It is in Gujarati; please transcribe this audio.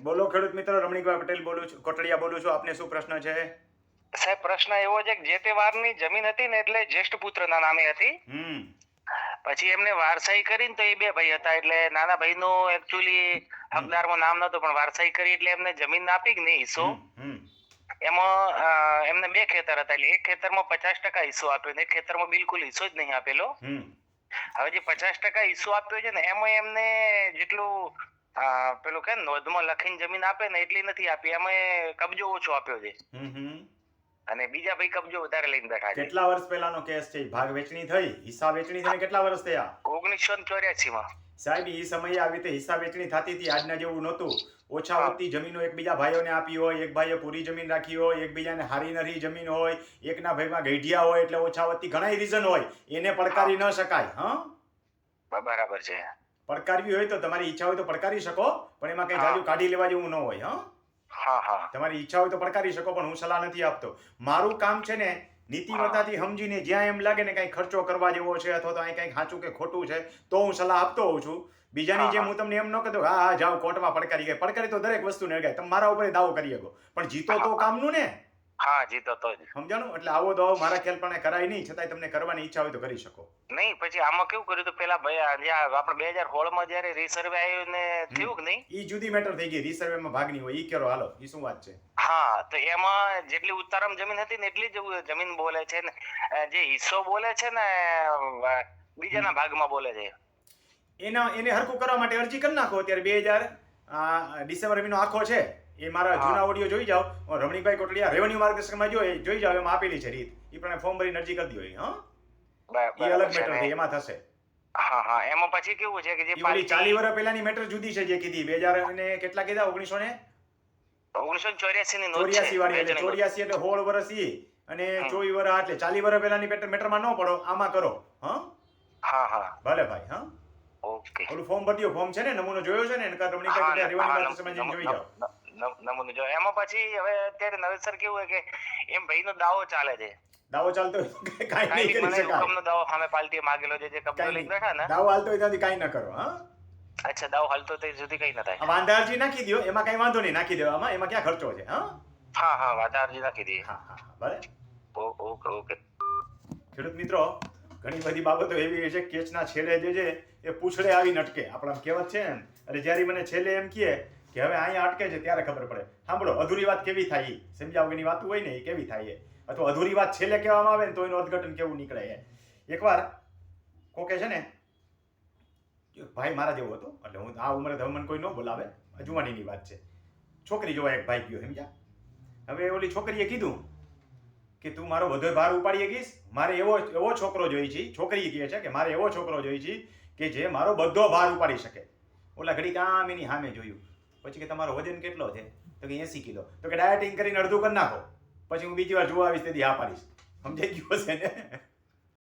બોલો ખેડૂત મિત્રો, રમણીકભાઈ પટેલ બોલું છું, કોટડિયા બોલું છું. આપને શું પ્રશ્ન છે? સાહેબ પ્રશ્ન એવો છે કે જે તે વારની જમીન હતી ને એટલે જ્યેષ્ઠ પુત્રના નામે હતી. પછી એમને વારસાઈ કરીને તો એ બે ભાઈ હતા એટલે નાના ભાઈનું એકચ્યુઅલી હકદારમાં નામ નતું પણ વારસાઈ કરી એટલે એમને જમીન આપી કે નહીં હિસ્સો. એમાં એમને બે ખેતર હતા એટલે એક ખેતરમાં 50% હિસ્સો આપ્યો ને એક ખેતરમાં બિલકુલ હિસ્સો જ નહીં આપેલો. હવે જે 50% હિસ્સો આપ્યો છે ને એમાં એમને જેટલું પેલું કે નોંધમાં લખીને જમીન આપે ને એટલી નથી આપી, એમાં કબજો ઓછો આપ્યો છે અને બીજા ભાઈ કબજો વધારે લઈને બેઠા છે. કેટલા વર્ષ પહેલાનો કેસ છે? ભાગ વેચણી થઈ, હિસ્સા વેચણી થઈને કેટલા વર્ષ થયા? 1984 માં. સાહેબ એ સમયે આવી રીતે હિસ્સા વેચણી થતી હતી, આજના જેવું નહોતું. ઓછા વત્તી જમીનો એકબીજા ભાઈઓને આપી હોય, એક ભાઈએ પૂરી જમીન રાખી હોય, એકબીજાને હારી નરી જમીન હોય, એકના ભાઈમાં ગઈઢિયા હોય, એટલે ઓછા વત્તી ઘણા રીઝન હોય, એને પડકારી ન શકાય. બરાબર છે. પડકારવી હોય તો તમારી ઈચ્છા હોય તો પડકારી શકો, પણ એમાં કઈ જાજુ કાઢી લેવા જેવું ન હોય. તમારી ઈચ્છા હોય તો પડકારી શકો, પણ હું સલાહ નથી આપતો. મારું કામ છે ને નીતિમત્તાથી સમજીને જ્યાં એમ લાગે ને કઈ ખર્ચો કરવા જેવો છે અથવા તો અહીં કઈ સાચું કે ખોટું છે તો હું સલાહ આપતો હોઉં છું. બીજાની જેમ હું તમને એમ ન કહેતો હા જાઓ કોર્ટમાં પડકારી ગયા. પડકારી તો દરેક વસ્તુ ને તમે મારા ઉપર દાવો કરી શકો, પણ જીતો તો કામનું ને. જીતો તો જ. સમજાણું? એટલે આવો દાવો મારા ખ્યાલ પણ કરાય નહીં, છતાંય તમને કરવાની ઈચ્છા હોય તો કરી શકો. નહીં પછી આમાં કેવું કર્યું તો પેલા ભાઈ આપણે 2016 માં જયારે રીસર્વે આવ્યું ને થયું કે નહીં, ઈ જુદી મેટર થઈ ગઈ. રીસર્વે માં ભાગની હોય ઈ કેરો હાલો, ઈ શું વાત છે? તો એમાં જેટલી ઉતારમ જમીન હતી ને એટલી જ જમીન બોલે છે ને જે હિસ્સો બોલે છે ને બીજાના ભાગમાં બોલે છે. એને હરખું કરવા માટે અરજી કરી નાખો. અત્યારે 2000 ડિસેમ્બર મહિનો આખો છે, એ મારા જૂના ઓડિયો જોઈ જાઓ. રમણીકભાઈ કોટડિયા રેવન્યુ માર્ગદર્શનમાં જોઈ જાઓ, એમાં આપેલી છે રીત. એ પ્રમાણે ફોર્મ ભરીને અરજી કરી દો. એ અલગ મેટર છે, એમાં થશે. એમાં પછી કેવું છે કે જે 40 વર્ષ પહેલાની મેટર જુદી છે જે કીધી 2000 ને કેટલા કીધા 1984 ની નોંધ 84 વાળી. એટલે 84 એટલે 16 વર્ષ ઈ અને 24 વર્ષ એટલે 40 વર્ષ પહેલાની મેટરમાં ન પડો, આમાં કરો. ભલે ભાઈ. ઓકે. ઓલું ફોર્મ ભરી દો. ફોર્મ છે ને, નમૂનો જોયો છે ને, એનકા રમણીકભાઈ કોટડિયા રેવન્યુ માર્ગદર્શનમાં જઈને જોઈ જાઓ. નમૂનો જો. એમાં પછી હવે અત્યારે નવેસર કેવું હોય કે એમ ભાઈનો દાવો ચાલે છે. દાવો ચાલતો હોય કાઈ નહીં કરી શકાય. હુકમનો દાવો સામે પાર્ટીએ માંગેલો છે જે કબજો લઈને બેઠા ને. દાવો હાલતો હોય ત્યાંથી કાઈ ન કરો. અચ્છા, દાવો હાલતો તો સુધી કઈ ન થાય. વાંધા અરજી નાખી દો, એમાં કઈ વાંધો નહીં, નાખી દેવામાં. એમાં ક્યાં ખર્ચો છે? વાંધા અરજી નાખી દઈએ. ભલે. ઓકે. ખેડૂત મિત્રો, ઘણી બધી બાબતો એવી છે કેસના છેલ્લે જે છે એ પૂછડે આવીને અટકે. આપણા કહેવત છે ને, અરે જ્યારે મને છેલ્લે એમ કહે કે હવે અહીંયા અટકે છે ત્યારે ખબર પડે. સાંભળો, અધૂરી વાત કેવી થાય, સમજ્યા વગરની વાત હોય ને એ કેવી થાય, અથવા અધૂરી વાત છેલ્લે કહેવામાં આવે ને તો એનું અર્થઘટન કેવું નીકળે. એકવાર કોકે છે ને ભાઈ મારા જેવો હતો, એટલે હું આ ઉંમરે મને કોઈ ન બોલાવે, અજુવાનીની વાત છે. છોકરી જોવા એક ભાઈ ગયો, સમજ્યા. હવે ઓલી છોકરીએ કીધું કે તું મારો બધો ભાર ઉપાડી શકીશ, મારે એવો છોકરો જોઈ છે. છોકરી કહે છે કે મારે એવો છોકરો જોઈ છે કે જે મારો બધો ભાર ઉપાડી શકે. ઓલા ઘડી કામ એની સામે જોયું. પછી કે તમારો વજન કેટલો છે? તો કે 80 કિલો. તો કે ડાયટિંગ કરીને અડધું કરી નાખો, પછી હું બીજી વાર જોવા આવીશ તેથી હા પાડીશ. સમજાઈ ગયું હશે ને?